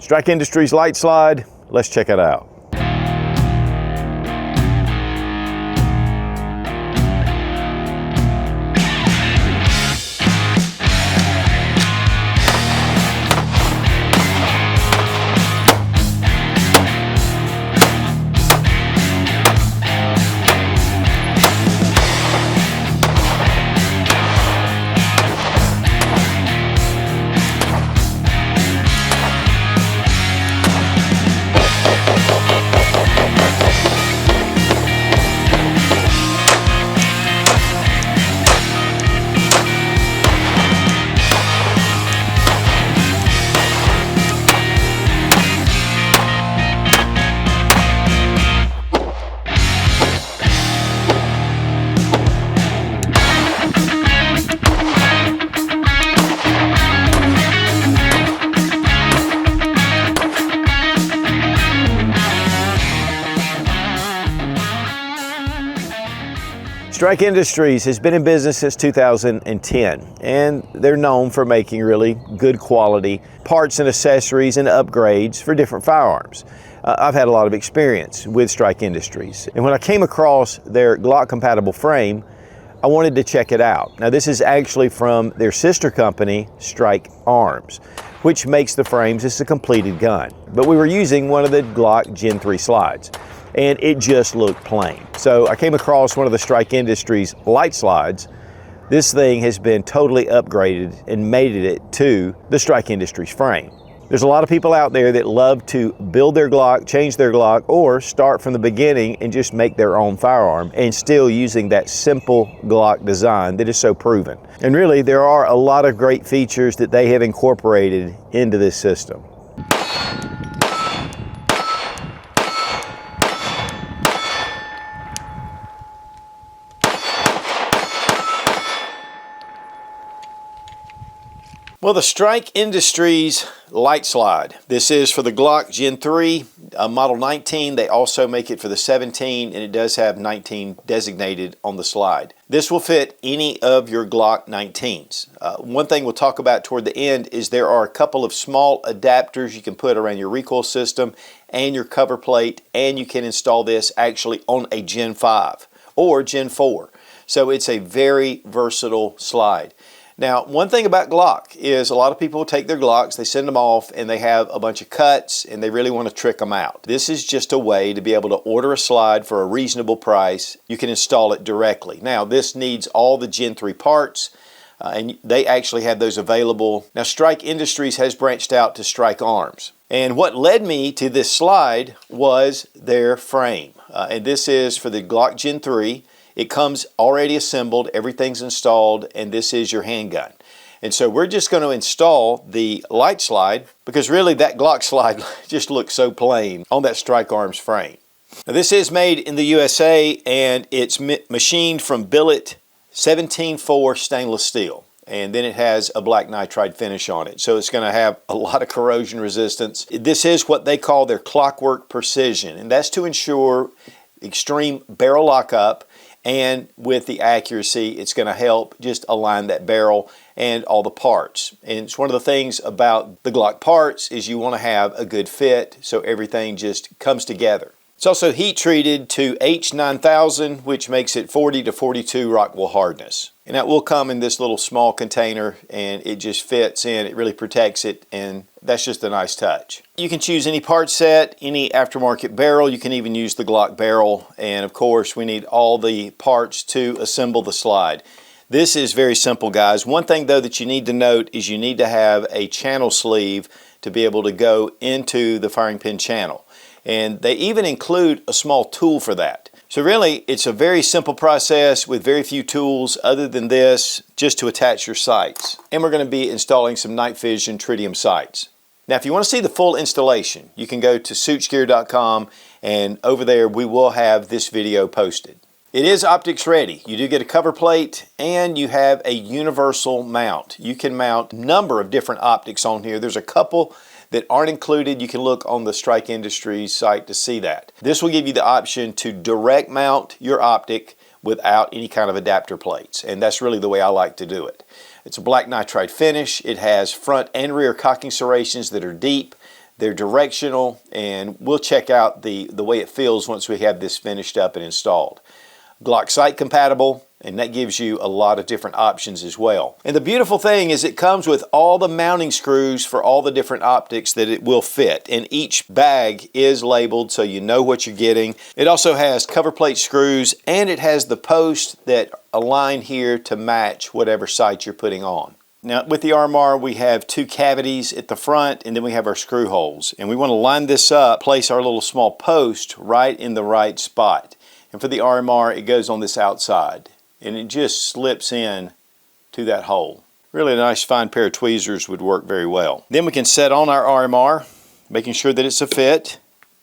Strike Industries light slide, let's check it out. Strike Industries has been in business since 2010, and they're known for making really good quality parts and accessories and upgrades for different firearms. I've had a lot of experience with Strike Industries, and when I came across their Glock compatible frame, I wanted to check it out. Now this is actually from their sister company, Strike Arms, which makes the frames as a completed gun. But we were using one of the Glock Gen 3 slides, and it just looked plain. So I came across one of the Strike Industries light slides. This thing has been totally upgraded and made it to the Strike Industries frame. There's a lot of people out there that love to build their Glock, change their Glock, or start from the beginning and just make their own firearm and still using that simple Glock design that is so proven. And really, there are a lot of great features that they have incorporated into this system. Well, the Strike Industries light slide. This is for the Glock Gen 3 Model 19. They also make it for the 17, and it does have 19 designated on the slide. This will fit any of your Glock 19s. One thing we'll talk about toward the end is there are a couple of small adapters you can put around your recoil system and your cover plate, and you can install this actually on a Gen 5 or Gen 4. So it's a very versatile slide. Now, one thing about Glock is a lot of people take their Glocks, they send them off, and they have a bunch of cuts, and they really want to trick them out. This is just a way to be able to order a slide for a reasonable price. You can install it directly. Now, this needs all the Gen 3 parts, and they actually have those available. Now, Strike Industries has branched out to Strike Arms. And what led me to this slide was their frame. And this is for the Glock Gen 3. It comes already assembled, everything's installed, and this is your handgun. And so we're just going to install the light slide because really that Glock slide just looks so plain on that Strike Arms frame. Now this is made in the USA, and it's machined from billet 17-4 stainless steel. And then it has a black nitride finish on it. So it's going to have a lot of corrosion resistance. This is what they call their clockwork precision, and that's to ensure extreme barrel lockup. And with the accuracy, it's going to help just align that barrel and all the parts. And it's one of the things about the Glock parts is you want to have a good fit so everything just comes together. It's also heat treated to H9000, which makes it 40 to 42 Rockwell hardness. And that will come in this little small container, and it just fits in, it really protects it, and that's just a nice touch. You can choose any part set, any aftermarket barrel, you can even use the Glock barrel, and of course we need all the parts to assemble the slide. This is very simple, guys. One thing though that you need to note is you need to have a channel sleeve to be able to go into the firing pin channel. And they even include a small tool for that. So really, it's a very simple process with very few tools other than this, just to attach your sights. And we're going to be installing some night vision tritium sights. Now, if you want to see the full installation, you can go to suitsgear.com, and over there we will have this video posted. It is optics ready. You do get a cover plate, and you have a universal mount. You can mount a number of different optics on here. There's a couple that aren't included. You can look on the Strike Industries site to see that. This will give you the option to direct mount your optic without any kind of adapter plates, and that's really the way I like to do it. It's a black nitride finish. It has front and rear cocking serrations that are deep. They're directional, and we'll check out the way it feels once we have this finished up and installed. Glock sight compatible, and that gives you a lot of different options as well. And the beautiful thing is it comes with all the mounting screws for all the different optics that it will fit, and each bag is labeled so you know what you're getting. It also has cover plate screws, and it has the posts that align here to match whatever sight you're putting on. Now with the RMR, we have 2 cavities at the front, and then we have our screw holes, and we want to line this up, place our little small post right in the right spot. And for the RMR, it goes on this outside, and it just slips in to that hole. Really a nice fine pair of tweezers would work very well. Then we can set on our RMR, making sure that it's a fit.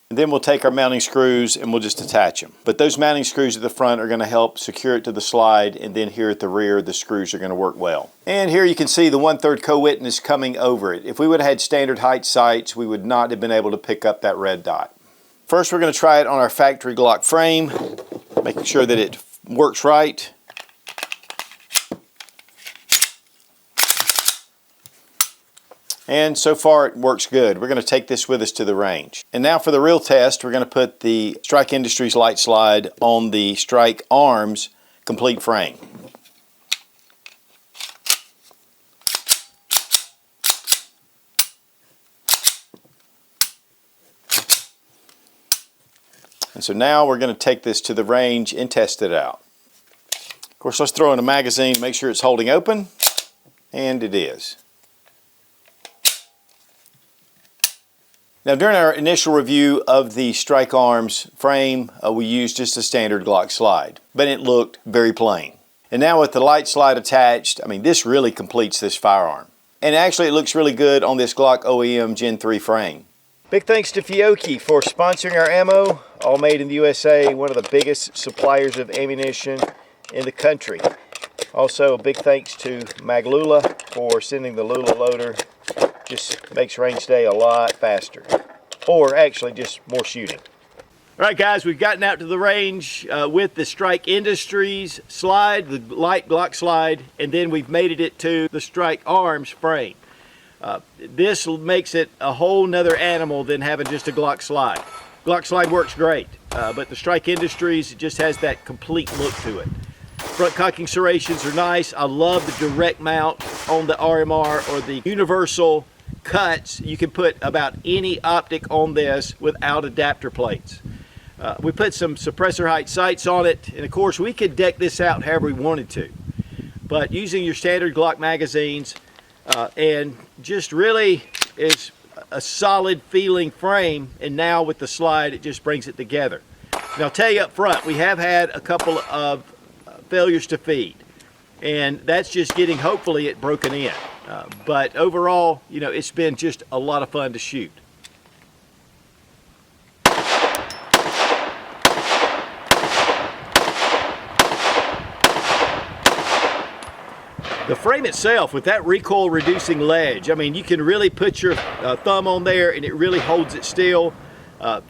And then we'll take our mounting screws and we'll just attach them. But those mounting screws at the front are going to help secure it to the slide, and then here at the rear, the screws are going to work well. And here you can see the 1/3 co-witness coming over it. If we would have had standard height sights, we would not have been able to pick up that red dot. First, we're going to try it on our factory Glock frame, making sure that it works right. And so far it works good. We're going to take this with us to the range. And now for the real test, we're going to put the Strike Industries light slide on the Strike Arms complete frame. And so now we're going to take this to the range and test it out. Of course, let's throw in a magazine, make sure it's holding open, and it is. Now during our initial review of the Strike Arms frame, we used just a standard Glock slide, but it looked very plain. And now with the light slide attached, I mean, this really completes this firearm. And actually it looks really good on this Glock OEM Gen 3 frame. Big thanks to Fiocchi for sponsoring our ammo, all made in the USA, one of the biggest suppliers of ammunition in the country. Also a big thanks to Maglula for sending the Lula loader. Just makes range day a lot faster, or actually just more shooting. All right guys, we've gotten out to the range with the Strike Industries slide, the light Glock slide, and then we've mated it to the Strike Arms frame. This makes it a whole nother animal than having just a Glock slide. Glock slide works great, but the Strike Industries just has that complete look to it. Front cocking serrations are nice. I love the direct mount on the RMR or the universal cuts. You can put about any optic on this without adapter plates. We put some suppressor height sights on it, and of course we could deck this out however we wanted to. But using your standard Glock magazines and just really is a solid feeling frame, and now with the slide it just brings it together. Now I'll tell you up front, we have had a couple of failures to feed, and that's just getting hopefully it broken in. But overall, you know, it's been just a lot of fun to shoot. The frame itself with that recoil reducing ledge, I mean, you can really put your thumb on there and it really holds it still.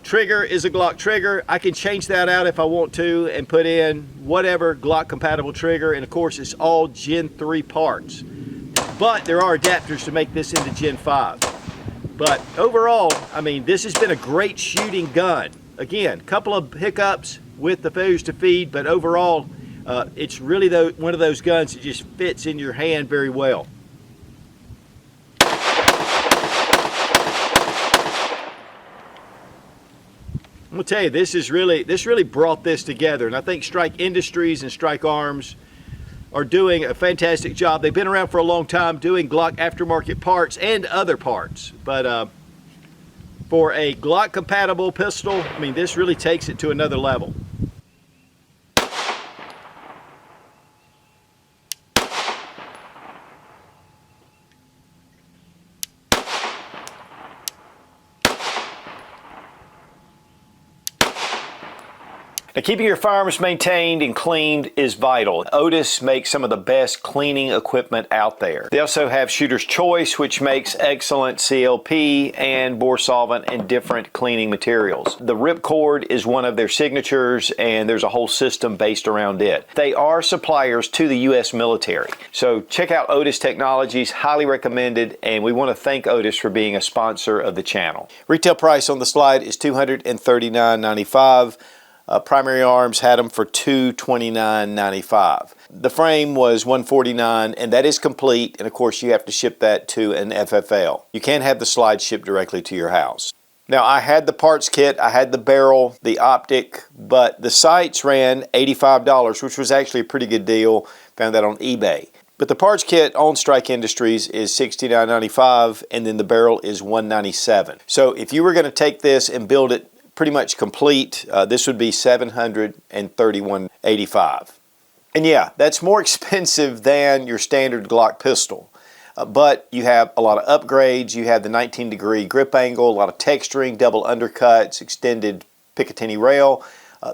Trigger is a Glock trigger. I can change that out if I want to and put in whatever Glock compatible trigger, and of course it's all Gen 3 parts. But there are adapters to make this into Gen 5. But overall, I mean, this has been a great shooting gun. Again, a couple of hiccups with the failures to feed, but overall, it's really one of those guns that just fits in your hand very well. I'm gonna tell you, this really brought this together, and I think Strike Industries and Strike Arms are doing a fantastic job. They've been around for a long time doing Glock aftermarket parts and other parts, but for a Glock compatible pistol, I mean, this really takes it to another level. Now, keeping your firearms maintained and cleaned is vital. Otis makes some of the best cleaning equipment out there. They also have Shooter's Choice, which makes excellent CLP and bore solvent and different cleaning materials. The Ripcord is one of their signatures, and there's a whole system based around it. They are suppliers to the U.S. military. So check out Otis Technologies, highly recommended, and we want to thank Otis for being a sponsor of the channel. Retail price on the slide is $239.95. Primary Arms had them for $229.95. The frame was $149, and that is complete, and of course you have to ship that to an FFL. You can have the slide shipped directly to your house. Now, I had the parts kit, I had the barrel, the optic, but the sights ran $85, which was actually a pretty good deal. Found that on eBay. But the parts kit on Strike Industries is $69.95, and then the barrel is $197. So if you were going to take this and build it pretty much complete, this would be $731.85. And yeah, that's more expensive than your standard Glock pistol. But you have a lot of upgrades. You have the 19-degree grip angle, a lot of texturing, double undercuts, extended Picatinny rail.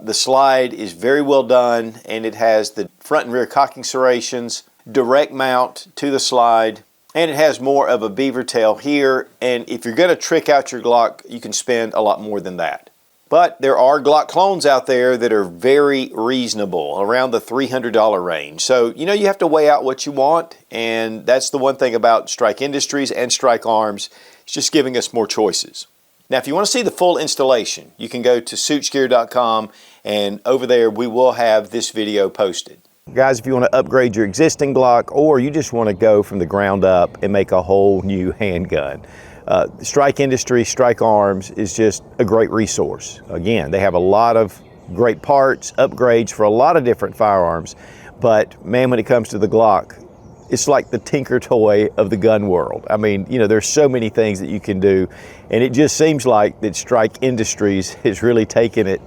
The slide is very well done, and it has the front and rear cocking serrations, direct mount to the slide, and it has more of a beaver tail here. And if you're going to trick out your Glock, you can spend a lot more than that. But there are Glock clones out there that are very reasonable, around the $300 range. So, you have to weigh out what you want, and that's the one thing about Strike Industries and Strike Arms. It's just giving us more choices. Now, if you want to see the full installation, you can go to suitsgear.com, and over there we will have this video posted. Guys, if you want to upgrade your existing Glock, or you just want to go from the ground up and make a whole new handgun, Strike Industries, Strike Arms is just a great resource. Again, they have a lot of great parts, upgrades for a lot of different firearms, but man, when it comes to the Glock, it's like the tinker toy of the gun world. I mean, there's so many things that you can do, and it just seems like that Strike Industries has really taken it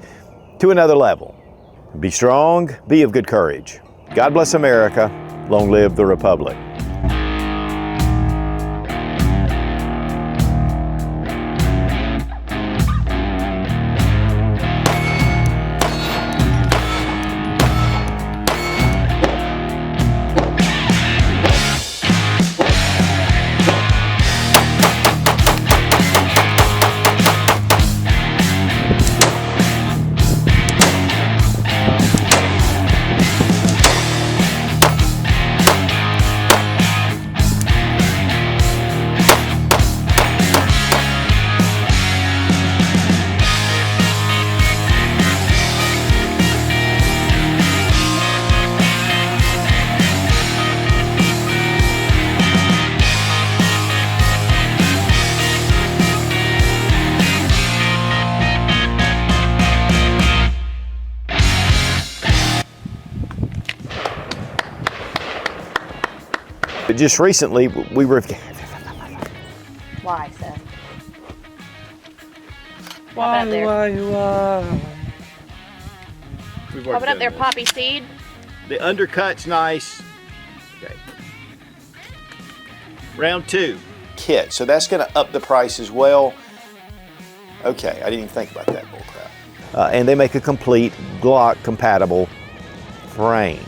to another level. Be strong, be of good courage. God bless America. Long live the Republic. But just recently, we were... Why, Seth? Why? Open up their poppy seed. The undercut's nice. Okay. Round 2. Kit, so that's going to up the price as well. Okay, I didn't even think about that bullcrap. And they make a complete Glock compatible frame.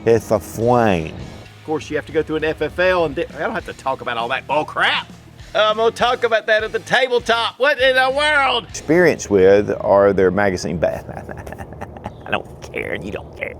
It's a flame. Of course, you have to go through an FFL, and I don't have to talk about all that bull crap. I'm gonna talk about that at the tabletop. What in the world? Experience with are their magazine bags. I don't care, and you don't care.